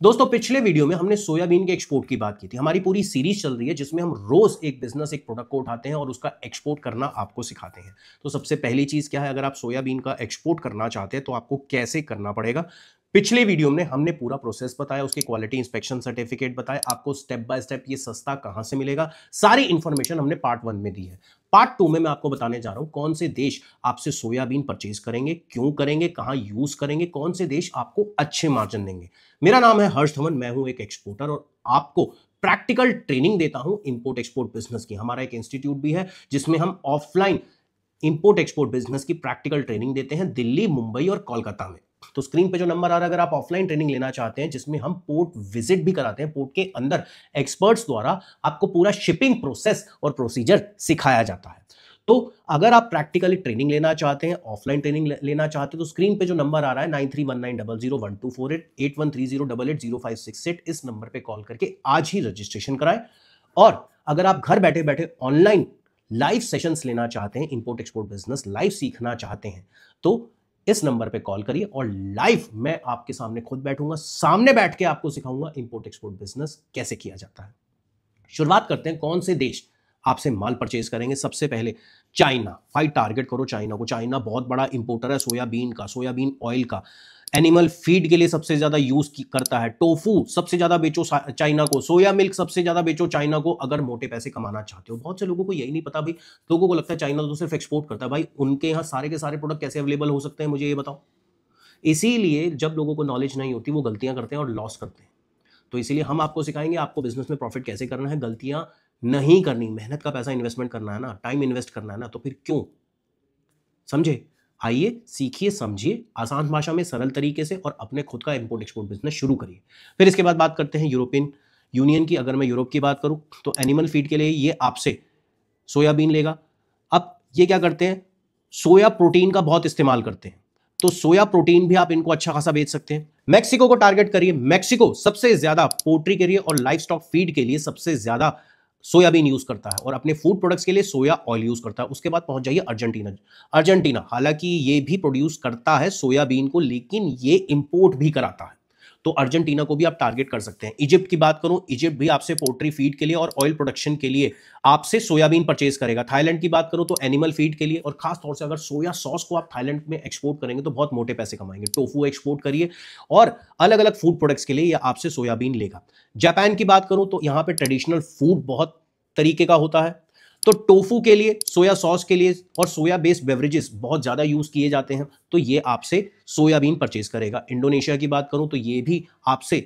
दोस्तों पिछले वीडियो में हमने सोयाबीन के एक्सपोर्ट की बात की थी। हमारी पूरी सीरीज चल रही है जिसमें हम रोज एक बिजनेस एक प्रोडक्ट को उठाते हैं और उसका एक्सपोर्ट करना आपको सिखाते हैं। तो सबसे पहली चीज क्या है, अगर आप सोयाबीन का एक्सपोर्ट करना चाहते हैं तो आपको कैसे करना पड़ेगा। पिछले वीडियो में हमने पूरा प्रोसेस बताया, उसके क्वालिटी इंस्पेक्शन सर्टिफिकेट बताया, आपको स्टेप बाय स्टेप ये सस्ता कहां से मिलेगा, सारी इंफॉर्मेशन हमने पार्ट 1 में दी है। पार्ट 2 में मैं आपको बताने जा रहा हूं कौन से देश आपसे सोयाबीन परचेज करेंगे, क्यों करेंगे, कहां यूज करेंगे, कौन से देश आपको अच्छे मार्जिन देंगे। मेरा नाम है हर्ष धवन, मैं हूं एक एक्सपोर्टर और आपको प्रैक्टिकल ट्रेनिंग देता हूं इंपोर्ट एक्सपोर्ट बिजनेस की। हमारा एक इंस्टीट्यूट भी है जिसमें हम ऑफलाइन इंपोर्ट एक्सपोर्ट बिजनेस की प्रैक्टिकल ट्रेनिंग देते हैं दिल्ली, मुंबई और कोलकाता में। तो स्क्रीन पे जो नंबर आ रहा है, अगर आप ऑफलाइन ट्रेनिंग लेना चाहते हैं जिसमें हम पोर्ट विजिट भी कराते हैं, पोर्ट के अंदर एक्सपर्ट्स द्वारा आपको पूरा शिपिंग प्रोसेस और प्रोसीजर सिखाया जाता है। तो अगर आप प्रैक्टिकली ट्रेनिंग लेना चाहते हैं, ऑफलाइन ट्रेनिंग लेना चाहते हैं, तो स्क्रीन पे जो नंबर आ रहा है 9319001248 8130880568, इस नंबर पे कॉल करके आज ही रजिस्ट्रेशन कराएं। और अगर आप घर बैठे बैठे ऑनलाइन लाइव सेशंस लेना चाहते हैं, इंपोर्ट एक्सपोर्ट बिजनेस लाइव सीखना चाहते हैं, तो इस नंबर पे कॉल करिए और लाइव मैं आपके सामने खुद बैठूंगा, सामने बैठ के आपको सिखाऊंगा इंपोर्ट एक्सपोर्ट बिजनेस कैसे किया जाता है। शुरुआत करते हैं, कौन से देश आपसे माल परचेज करेंगे। सबसे पहले चाइना। भाई टारगेट करो चाइना को। चाइना बहुत बड़ा इंपोर्टर है सोयाबीन का, सोयाबीन ऑयल का। एनिमल फीड के लिए सबसे ज्यादा यूज करता है। टोफू सबसे ज्यादा बेचो चाइना को। सोया मिल्क सबसे ज्यादा बेचो चाइना को, अगर मोटे पैसे कमाना चाहते हो। बहुत से लोगों को यही नहीं पता भाई, लोगों को लगता है चाइना तो सिर्फ एक्सपोर्ट करता है। भाई उनके यहाँ सारे के सारे प्रोडक्ट कैसे अवेलेबल हो सकते हैं, मुझे ये बताओ। इसीलिए जब लोगों को नॉलेज नहीं होती वो गलतियां करते हैं और लॉस करते हैं। तो इसीलिए हम आपको सिखाएंगे आपको बिजनेस में प्रॉफिट कैसे करना है, गलतियां नहीं करनी। मेहनत का पैसा इन्वेस्टमेंट करना है ना, टाइम इन्वेस्ट करना है ना, तो फिर क्यों। समझे? आइए सीखिए, समझिए, आसान भाषा में सरल तरीके से, और अपने खुद का इंपोर्ट एक्सपोर्ट बिजनेस शुरू करिए। फिर इसके बाद बात करते हैं यूरोपियन यूनियन की। अगर मैं यूरोप की बात करूं तो एनिमल फीड के लिए ये आपसे सोयाबीन लेगा। अब ये क्या करते हैं, सोया प्रोटीन का बहुत इस्तेमाल करते हैं, तो सोया प्रोटीन भी आप इनको अच्छा खासा बेच सकते हैं। मैक्सिको को टारगेट करिए। मैक्सिको सबसे ज्यादा पोल्ट्री के लिए और लाइफ स्टॉक फीड के लिए सबसे ज्यादा सोयाबीन यूज करता है और अपने फूड प्रोडक्ट्स के लिए सोया ऑयल यूज करता है। उसके बाद पहुंच जाइए अर्जेंटीना। अर्जेंटीना हालांकि ये भी प्रोड्यूस करता है सोयाबीन को, लेकिन ये इंपोर्ट भी कराता है, तो अर्जेंटीना को भी आप टारगेट कर सकते हैं। इजिप्ट की बात करूं, इजिप्ट भी आपसे पोल्ट्री फीड के लिए और ऑयल प्रोडक्शन के लिए आपसे सोयाबीन परचेज करेगा। थाईलैंड की बात करूं तो एनिमल फीड के लिए, और खास तौर से अगर सोया सॉस को आप थाईलैंड में एक्सपोर्ट करेंगे तो बहुत मोटे पैसे कमाएंगे। टोफू एक्सपोर्ट करिए और अलग अलग फूड प्रोडक्ट्स के लिए यह आपसे सोयाबीन लेगा। जापान की बात करूं तो यहां पर ट्रेडिशनल फूड बहुत तरीके का होता है, तो टोफू के लिए, सोया सॉस के लिए और सोया बेस्ड बेवरेजेस बहुत ज्यादा यूज किए जाते हैं, तो ये आपसे सोयाबीन परचेज करेगा। इंडोनेशिया की बात करूं तो ये भी आपसे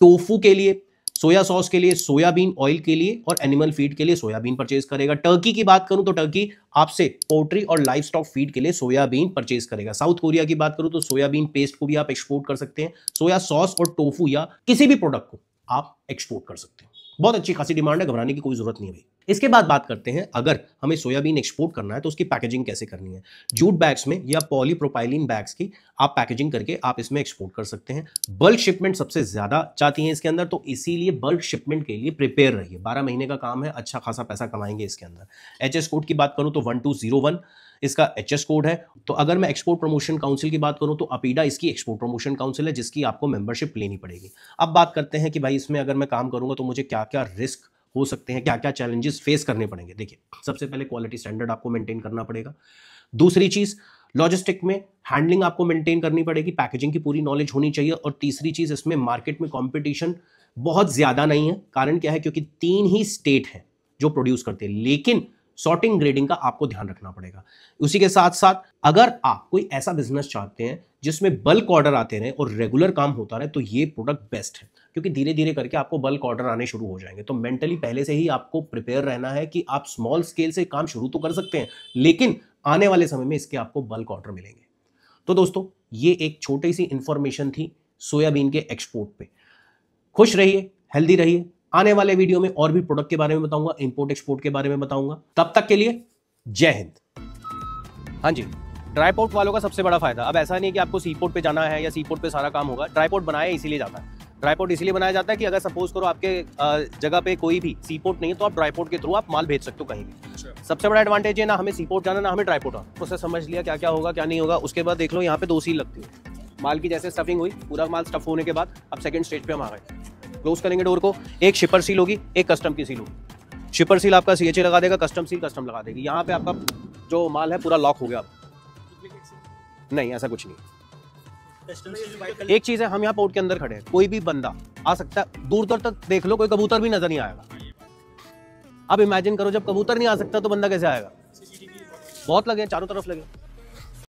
टोफू के लिए, सोया सॉस के लिए, सोयाबीन ऑयल के लिए और एनिमल फीड के लिए सोयाबीन परचेज करेगा। टर्की की बात करूं तो टर्की आपसे पोल्ट्री और लाइफ स्टॉक फीड के लिए सोयाबीन परचेज करेगा। साउथ कोरिया की बात करूं तो सोयाबीन पेस्ट को भी आप एक्सपोर्ट कर सकते हैं। सोया सॉस और टोफू या किसी भी प्रोडक्ट को आप एक्सपोर्ट कर सकते हैं। बहुत अच्छी खासी डिमांड है, घबराने की कोई जरूरत नहीं है भाई। इसके बाद बात करते हैं, अगर हमें सोयाबीन एक्सपोर्ट करना है तो उसकी पैकेजिंग कैसे करनी है। जूट बैग्स में या पॉलीप्रोपाइलिन बैग्स की आप पैकेजिंग करके आप इसमें एक्सपोर्ट कर सकते हैं। बल्क शिपमेंट सबसे ज्यादा चाहती हैं इसके अंदर, तो इसीलिए बल्क शिपमेंट के लिए प्रिपेयर रहिए। 12 महीने का काम है, अच्छा खासा पैसा कमाएंगे इसके अंदर। एचएस कोड की बात करूं तो 1201 इसका एचएस कोड है। तो अगर मैं एक्सपोर्ट प्रमोशन काउंसिल की बात करूं तो अपीडा इसकी एक्सपोर्ट प्रमोशन काउंसिल है, जिसकी आपको मेंबरशिप लेनी पड़ेगी। अब बात करते हैं कि भाई इसमें अगर मैं काम करूंगा तो मुझे क्या क्या रिस्क हो सकते हैं, क्या क्या चैलेंजेस फेस करने पड़ेंगे। देखिए, सबसे पहले क्वालिटी स्टैंडर्ड आपको मेंटेन करना पड़ेगा। दूसरी चीज, लॉजिस्टिक में हैंडलिंग आपको मेंटेन करनी पड़ेगी, पैकेजिंग की पूरी नॉलेज होनी चाहिए। और तीसरी चीज, इसमें मार्केट में कंपटीशन बहुत ज्यादा नहीं है। कारण क्या है, क्योंकि 3 ही स्टेट हैं जो प्रोड्यूस करते हैं, लेकिन सॉर्टिंग ग्रेडिंग का आपको ध्यान रखना पड़ेगा। उसी के साथ साथ अगर आप कोई ऐसा बिजनेस चाहते हैं जिसमें बल्क ऑर्डर आते रहे और रेगुलर काम होता रहे, तो ये प्रोडक्ट बेस्ट है, क्योंकि धीरे धीरे करके आपको बल्क ऑर्डर आने शुरू हो जाएंगे। तो मेंटली पहले से ही आपको प्रिपेयर रहना है कि आप स्मॉल स्केल से काम शुरू तो कर सकते हैं, लेकिन आने वाले समय में इसके आपको बल्क ऑर्डर मिलेंगे। तो दोस्तों, ये एक छोटी सी इंफॉर्मेशन थी सोयाबीन के एक्सपोर्ट पे। खुश रहिए, हेल्दी रहिए। आने वाले वीडियो में और भी प्रोडक्ट के बारे में बताऊंगा, इंपोर्ट एक्सपोर्ट के बारे में बताऊंगा। तब तक के लिए जय हिंद। हाँ जी, ट्राईपोर्ट वालों का सबसे बड़ा फायदा, अब ऐसा नहीं कि आपको सीपोर्ट पे जाना है या सीपोर्ट पे सारा काम होगा। ट्राईपोर्ट बनाया इसीलिए जाता है। ट्राईपोर्ट इसलिए बनाया जाता है कि अगर सपोज करो आपके जगह पे कोई भी सीपोर्ट नहीं है, तो आप ट्राईपोर्ट के थ्रू आप माल भेज सकते हो कहीं भी। सबसे बड़ा एडवांटेज है, ना हमें सीपोर्ट जाना ना हमें ट्राईपोर्ट आना। प्रोसेस समझ लिया क्या क्या होगा क्या नहीं होगा, उसके बाद देख लो यहाँ पे 2 सील लगती है। माल की जैसे स्टफिंग हुई, पूरा माल स्टफ होने के बाद अब सेकंड स्टेज पे हम आ गए। क्लोज करेंगे डोर को, एक शिपर सील होगी, एक कस्टम की सील होगी। शिपर सील आपका CHA लगा देगा, कस्टम सील कस्टम लगा देगी। यहाँ पे आपका जो माल है पूरा लॉक हो गया। नहीं, ऐसा कुछ नहीं। एक चीज है, हम यहाँ पोर्ट के अंदर खड़े हैं, कोई भी बंदा आ सकता है, दूर दूर तक देख लो, कोई कबूतर भी नजर नहीं आएगा। अब इमेजिन करो जब कबूतर नहीं आ सकता तो बंदा कैसे आएगा? बहुत लगे, चारों तरफ लगे।